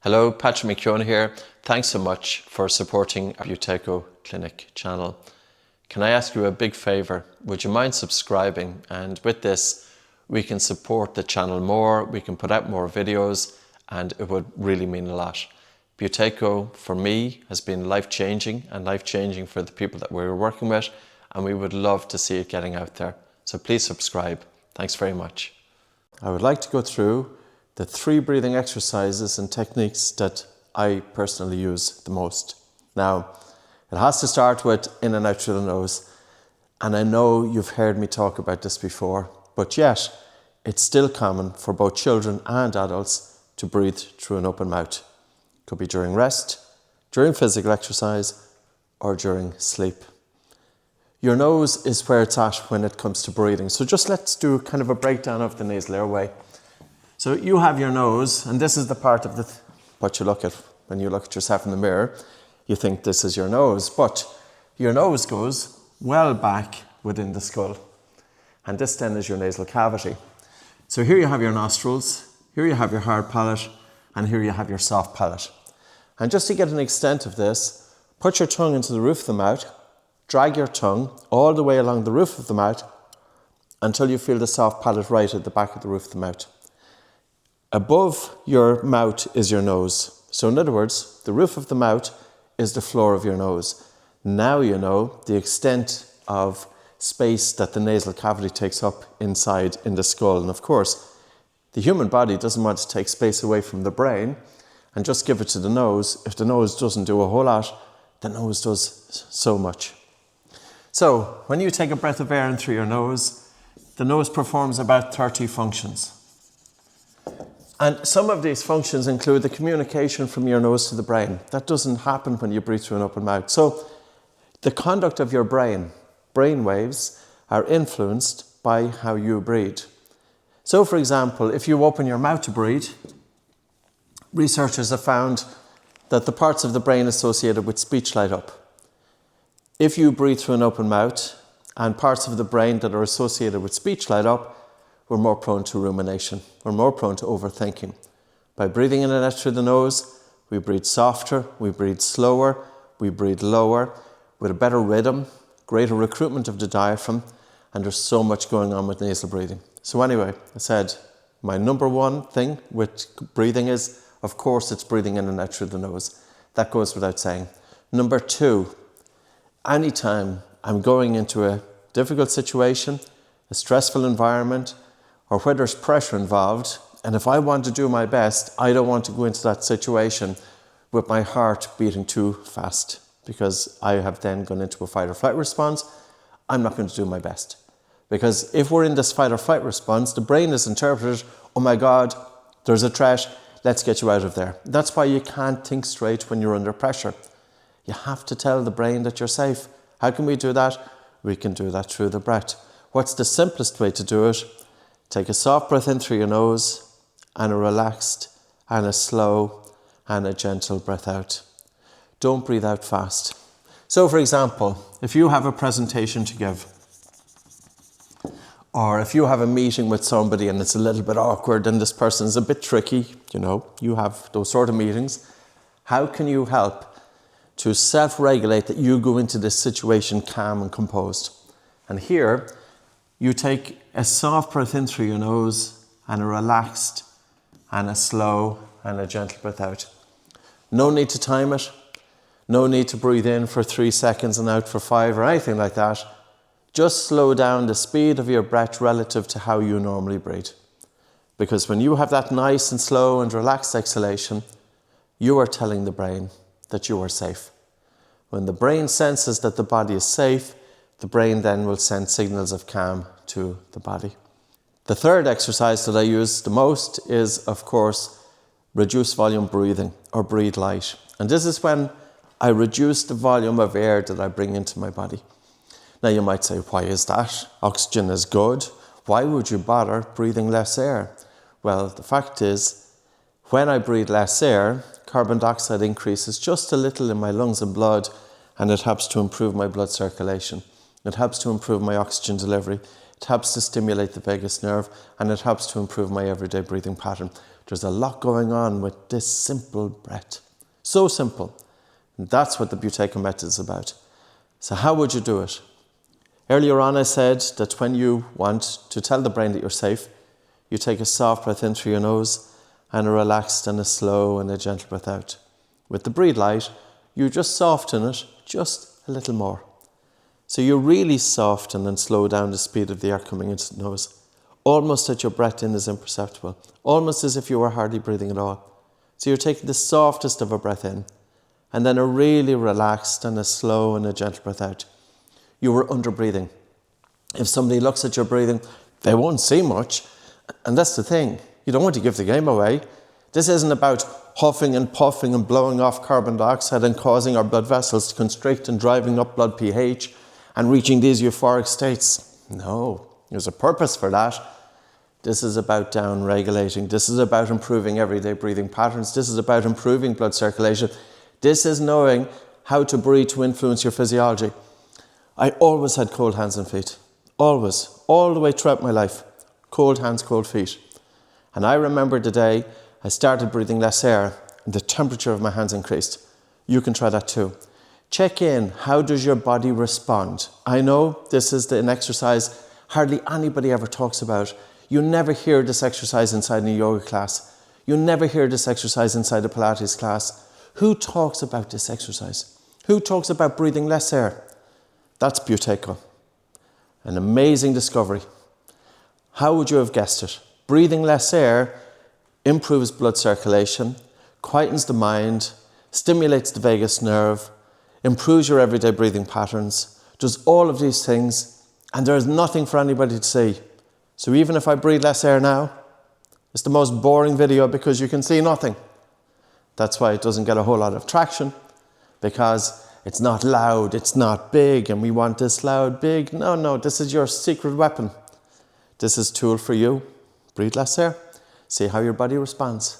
Hello, Patrick McKeown here. Thanks so much for supporting our Buteyko Clinic channel. Can I ask you a big favour? Would you mind subscribing? And with this, we can support the channel more, we can put out more videos, and it would really mean a lot. Buteyko, for me, has been life-changing and life-changing for the people that we're working with, and we would love to see it getting out there. So please subscribe. Thanks very much. I would like to go through the 3 breathing exercises and techniques that I personally use the most. Now, it has to start with in and out through the nose. And I know you've heard me talk about this before, but yet it's still common for both children and adults to breathe through an open mouth. It could be during rest, during physical exercise, or during sleep. Your nose is where it's at when it comes to breathing. So just let's do kind of a breakdown of the nasal airway. So you have your nose, and this is the part of what you look at when you look at yourself in the mirror. You think this is your nose, but your nose goes well back within the skull. And this then is your nasal cavity. So here you have your nostrils, here you have your hard palate, and here you have your soft palate. And just to get an extent of this, put your tongue into the roof of the mouth, drag your tongue all the way along the roof of the mouth until you feel the soft palate right at the back of the roof of the mouth. Above your mouth is your nose. So in other words, the roof of the mouth is the floor of your nose. Now you know the extent of space that the nasal cavity takes up inside in the skull. And of course, the human body doesn't want to take space away from the brain and just give it to the nose. If the nose doesn't do a whole lot, the nose does so much. So when you take a breath of air in through your nose, the nose performs about 30 functions. And some of these functions include the communication from your nose to the brain. That doesn't happen when you breathe through an open mouth. So the conduct of your brain waves, are influenced by how you breathe. So for example, if you open your mouth to breathe, researchers have found that the parts of the brain associated with speech light up. If you breathe through an open mouth and parts of the brain that are associated with speech light up, we're more prone to rumination. We're more prone to overthinking. By breathing in and out through the nose, we breathe softer, we breathe slower, we breathe lower, with a better rhythm, greater recruitment of the diaphragm, and there's so much going on with nasal breathing. So anyway, I said my number one thing with breathing is, of course, it's breathing in and out through the nose. That goes without saying. Number 2, anytime I'm going into a difficult situation, a stressful environment, or where there's pressure involved, and if I want to do my best, I don't want to go into that situation with my heart beating too fast, because I have then gone into a fight or flight response. I'm not going to do my best. Because if we're in this fight or flight response, the brain is interpreted, oh my God, there's a threat, let's get you out of there. That's why you can't think straight when you're under pressure. You have to tell the brain that you're safe. How can we do that? We can do that through the breath. What's the simplest way to do it? Take a soft breath in through your nose and a relaxed and a slow and a gentle breath out. Don't breathe out fast. So for example, if you have a presentation to give, or if you have a meeting with somebody and it's a little bit awkward and this person is a bit tricky, you have those sort of meetings, how can you help to self-regulate that you go into this situation calm and composed? And here, you take a soft breath in through your nose and a relaxed and a slow and a gentle breath out. No need to time it. No need to breathe in for 3 seconds and out for 5 or anything like that. Just slow down the speed of your breath relative to how you normally breathe. Because when you have that nice and slow and relaxed exhalation, you are telling the brain that you are safe. When the brain senses that the body is safe, the brain then will send signals of calm to the body. The third exercise that I use the most is, of course, reduced volume breathing, or breathe light. And this is when I reduce the volume of air that I bring into my body. Now you might say, why is that? Oxygen is good. Why would you bother breathing less air? Well, the fact is, when I breathe less air, carbon dioxide increases just a little in my lungs and blood, and it helps to improve my blood circulation. It helps to improve my oxygen delivery. It helps to stimulate the vagus nerve, and it helps to improve my everyday breathing pattern. There's a lot going on with this simple breath. So simple. And that's what the Buteyko method is about. So how would you do it? Earlier on I said that when you want to tell the brain that you're safe, you take a soft breath in through your nose and a relaxed and a slow and a gentle breath out. With the breathe light, you just soften it just a little more. So you really soften and slow down the speed of the air coming into the nose, almost that your breath in is imperceptible, almost as if you were hardly breathing at all. So you're taking the softest of a breath in, and then a really relaxed and a slow and a gentle breath out. You were under breathing. If somebody looks at your breathing, they won't see much, and that's the thing. You don't want to give the game away. This isn't about huffing and puffing and blowing off carbon dioxide and causing our blood vessels to constrict and driving up blood pH and reaching these euphoric states. No, there's a purpose for that. This is about down-regulating. This is about improving everyday breathing patterns. This is about improving blood circulation. This is knowing how to breathe to influence your physiology. I always had cold hands and feet. Always. All the way throughout my life. Cold hands, cold feet. And I remember the day I started breathing less air and the temperature of my hands increased. You can try that too. Check in. How does your body respond? I know this is an exercise hardly anybody ever talks about. You never hear this exercise inside a yoga class. You never hear this exercise inside a Pilates class. Who talks about this exercise? Who talks about breathing less air? That's Buteyko. An amazing discovery. How would you have guessed it? Breathing less air improves blood circulation, quietens the mind, stimulates the vagus nerve, improves your everyday breathing patterns, does all of these things, and there is nothing for anybody to see. So even if I breathe less air now, it's the most boring video because you can see nothing. That's why it doesn't get a whole lot of traction, because it's not loud, it's not big, and we want this loud, big. No, this is your secret weapon. This is a tool for you. Breathe less air. See how your body responds.